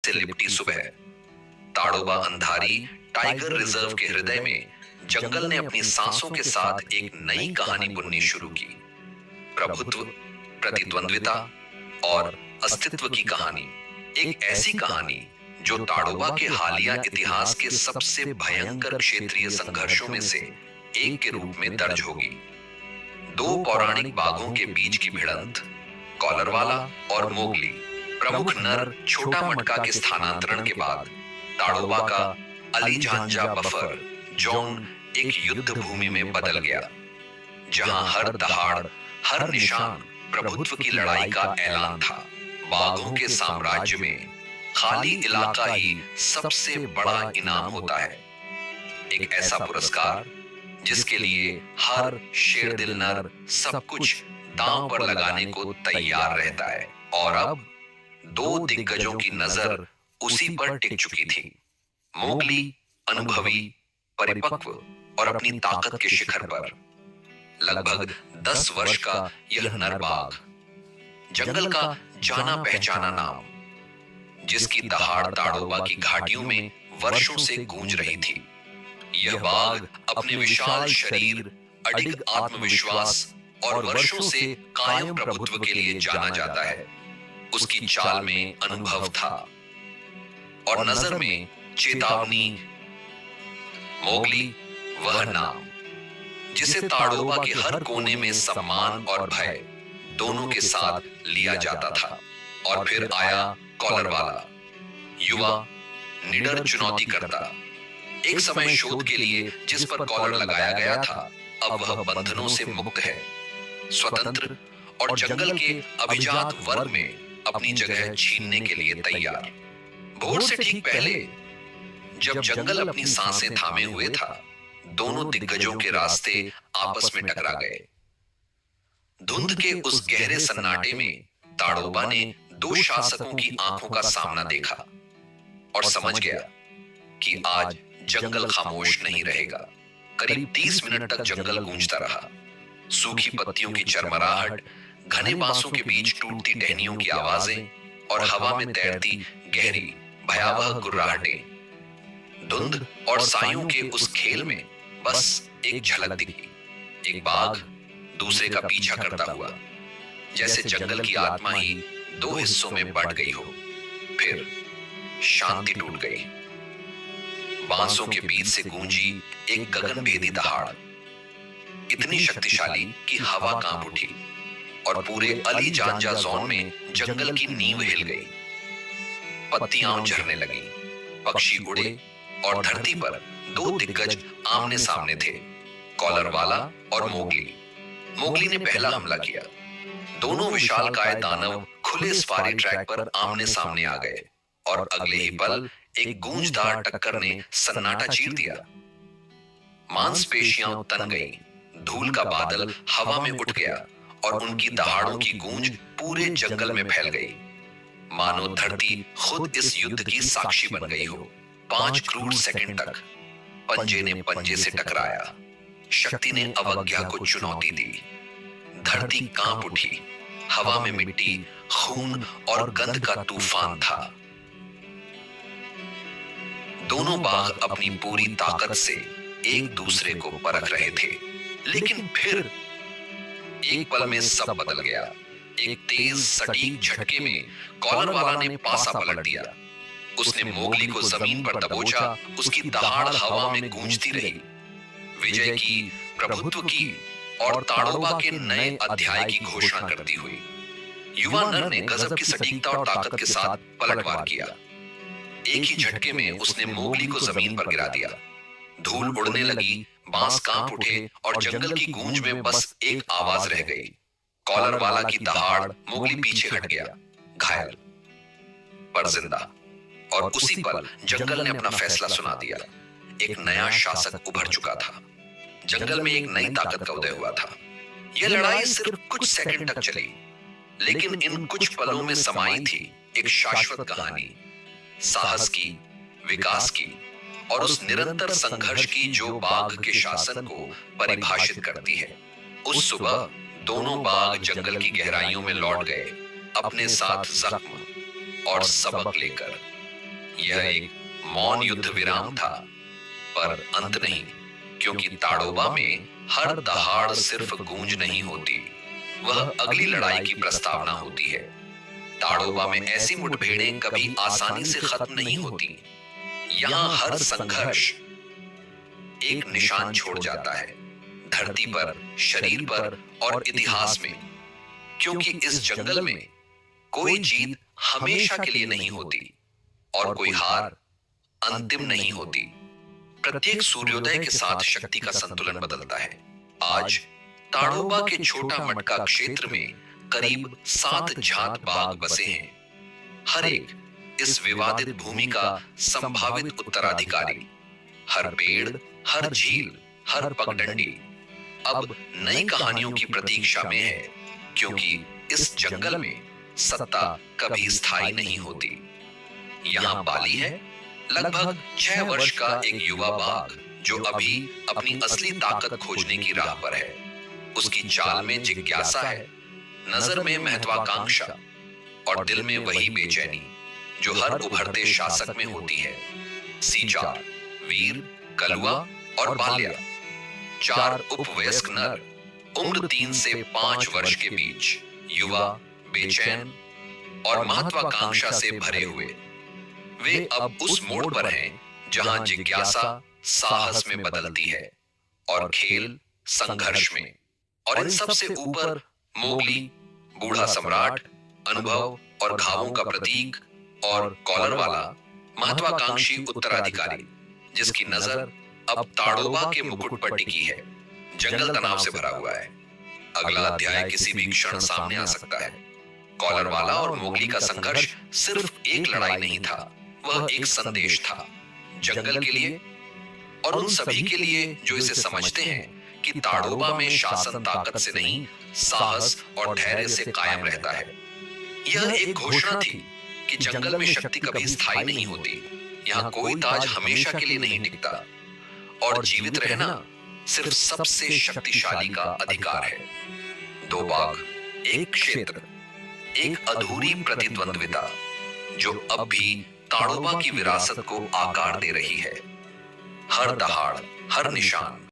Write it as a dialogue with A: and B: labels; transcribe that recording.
A: से लिपटी सुबह। ताड़ोबा अंधारी टाइगर रिजर्व के हृदय में जंगल ने अपनी सांसों के साथ एक नई कहानी बुननी शुरू की। प्रभुत्व, प्रतिद्वंद्विता और अस्तित्व की कहानी। एक ऐसी कहानी जो ताड़ोबा के हालिया इतिहास के सबसे भयंकर क्षेत्रीय संघर्षों में से एक के रूप में दर्ज होगी। दो पौराणिक बाघों के बीच की भिड़ंत, कॉलरवाला और मोगली। प्रमुख नर छोटा मटका के स्थानांतरण के बाद ताड़ोबा का अलीजांजा बफर जोन एक युद्ध भूमि में बदल गया, जहां हर दहाड़, हर निशान प्रभुत्व की लड़ाई का ऐलान था। बाघों के साम्राज्य में खाली इलाका ही सबसे बड़ा इनाम होता है। एक ऐसा पुरस्कार जिसके लिए हर शेरदिल नर सब कुछ दांव पर लगाने को तैयार रहता है। और अब दो दिग्गजों की नजर उसी पर टिक चुकी थी। मोगली अनुभवी, परिपक्व और अपनी ताकत के शिखर पर। लगभग 10 वर्ष का यह नर बाघ, जंगल का जाना पहचाना नाम, जिसकी दहाड़ ताड़ोबा की घाटियों में वर्षों से गूंज रही थी। यह बाघ अपने विशाल शरीर, अडिग आत्मविश्वास और वर्षों से कायम प्रभुत्व के लिए जाना जाता है। उसकी चाल में अनुभव था और नजर में चेतावनी। मोगली वह नाम जिसे ताड़ोबा के हर कोने में सम्मान और भय दोनों के साथ लिया जाता था। और फिर आया कॉलरवाला, युवा, निडर चुनौती करता। एक समय शोध के लिए जिस पर कॉलर लगाया गया था, अब वह बंधनों से मुक्त है, स्वतंत्र और जंगल के अभिजात वर्ग में अपनी जगह छीनने के लिए तैयार। भोर से ठीक पहले, जब जंगल अपनी सांसें थामे हुए था, दोनों दिग्गजों के रास्ते आपस में टकरा गए। धुंध के उस गहरे सन्नाटे में ताड़ोबा ने दो शासकों की आंखों का सामना देखा और समझ गया कि आज जंगल खामोश नहीं रहेगा। करीब 30 मिनट तक जंगल गूंजता रहा। सूखी पत्तियों की चरमराहट, घने बांसों के बीच टूटती टहनियों की आवाजें और हवा में तैरती गहरी भयावह गुर्राहटें। धुंध और सायों के उस खेल में बस एक झलक दिखी। एक बाघ दूसरे का पीछा करता हुआ, जैसे जंगल की आत्मा ही दो हिस्सों में बंट गई हो। फिर शांति टूट गई। बांसों के बीच से गूंजी एक गगनभेदी दहाड़, इतनी शक्तिशाली कि हवा कांप उठी और पूरे अलीजांजा जोन में जंगल की नींव हिल गई। पत्तियां झरने लगी, पक्षी उड़े और धरती पर दो दिग्गज आमने सामने थे, कॉलरवाला और मोगली। मोगली ने पहला हमला किया। दोनों विशालकाय दानव खुले सफारी ट्रैक पर आमने सामने आ गए और अगले ही पल एक गूंजदार टक्कर ने सन्नाटा चीर दिया। मांसपेशियां तन गईं, धूल का बादल हवा में उठ गया और उनकी दहाड़ों की गूंज पूरे जंगल में फैल गई, मानो धरती खुद इस युद्ध की साक्षी बन गई हो। 5 क्रूर सेकंड तक पंजे ने पंजे से टकराया। शक्ति ने अवज्ञा को चुनौती दी। धरती कांप उठी। हवा में मिट्टी, खून और गंध का तूफान था। दोनों बाघ अपनी पूरी ताकत से एक दूसरे को परख रहे थे, लेकिन फिर एक पल में सब बदल गया। एक तेज सटीक झटके में कॉलरवाला ने पासा पलट दिया। उसने मोगली को जमीन पर दबोचा। उसकी दहाड़ हवा में गूंजती रही, विजय की, प्रभुत्व की और ताड़ोबा के नए अध्याय की घोषणा करती हुई। युवा नर ने गजब की सटीकता और ताकत के साथ पलटवार किया। एक ही झटके में उसने मोगली को जमीन पर गिरा दिया। धूल उड़ने लगी, बांस कांप उठे और जंगल की गूंज में बस एक आवाज रह गई, कॉलरवाला की दहाड़। मोगली पीछे हट गया, घायल पर जिंदा। और उसी पल जंगल ने अपना फैसला सुना दिया। एक नया शासक उभर चुका था। जंगल में एक नई ताकत का उदय हुआ था। यह लड़ाई सिर्फ कुछ सेकंड तक चली, लेकिन इन कुछ पलों में समाई थी एक शाश्वत कहानी, साहस की, विकास की और उस निरंतर संघर्ष की जो बाघ के शासन को परिभाषित करती है। उस सुबह दोनों बाघ जंगल की गहराइयों में लौट गए, अपने साथ जख्म और सबक लेकर। यह एक मौन युद्ध विराम था, पर अंत नहीं, क्योंकि ताड़ोबा में हर दहाड़ सिर्फ गूंज नहीं होती, वह अगली लड़ाई की प्रस्तावना होती है। ताड़ोबा में ऐसी मुठभेड़ें कभी आसानी से खत्म नहीं होती। यहाँ हर संघर्ष एक निशान छोड़ जाता है, धरती पर, शरीर पर और इतिहास में, क्योंकि इस जंगल में कोई जीत हमेशा के लिए नहीं होती और कोई हार अंतिम नहीं होती। प्रत्येक सूर्योदय के साथ शक्ति का संतुलन बदलता है। आज ताड़ोबा के छोटा मटका क्षेत्र में करीब 7 जात बाघ बसे हैं। हर एक इस विवादित भूमि का संभावित उत्तराधिकारी। हर पेड़, हर झील, हर पगडंडी अब नई कहानियों की प्रतीक्षा में है, क्योंकि इस जंगल में सत्ता कभी स्थायी नहीं होती। यहाँ बाली है, लगभग 6 वर्ष का एक युवा बाघ, जो अभी अपनी असली ताकत खोजने की राह पर है। उसकी चाल में जिज्ञासा है, नजर में महत्वाकांक्षा और दिल में वही बेचैनी जो हर उभरते शासक में होती है। सीचार, वीर, कलुआ और बाल्या, 4 उपवयस्क नर, उम्र 3 से 5 वर्ष के बीच, युवा, बेचैन और महत्वाकांक्षा से भरे हुए। वे अब उस मोड़ पर हैं जहां जिज्ञासा साहस में बदलती है और खेल संघर्ष में। और इन सबसे ऊपर मोगली, बूढ़ा सम्राट, अनुभव और घावों का प्रतीक, और कॉलर वाला महत्वाकांक्षी उत्तराधिकारी, जिसकी नजर अब ताड़ोबा के मुकुट पर टिकी है। जंगल तनाव से भरा हुआ है। अगला अध्याय किसी भी क्षण सामने आ सकता है। कॉलर वाला और मोगली का संघर्ष सिर्फ एक लड़ाई नहीं था, वह एक संदेश था, जंगल के लिए और उन सभी के लिए जो इसे समझते हैं कि ताड़ोबा में शासन ताकत से नहीं, साहस और धैर्य से कायम रहता है। यह एक घोषणा थी कि जंगल में शक्ति कभी स्थायी नहीं होती, यहाँ कोई ताज हमेशा के लिए नहीं टिकता, और जीवित रहना सिर्फ सबसे शक्तिशाली का अधिकार है। 2 बाघ, एक क्षेत्र, एक अधूरी प्रतिद्वंद्विता जो अब भी ताड़ोबा की विरासत को आकार दे रही है। हर दहाड़, हर निशान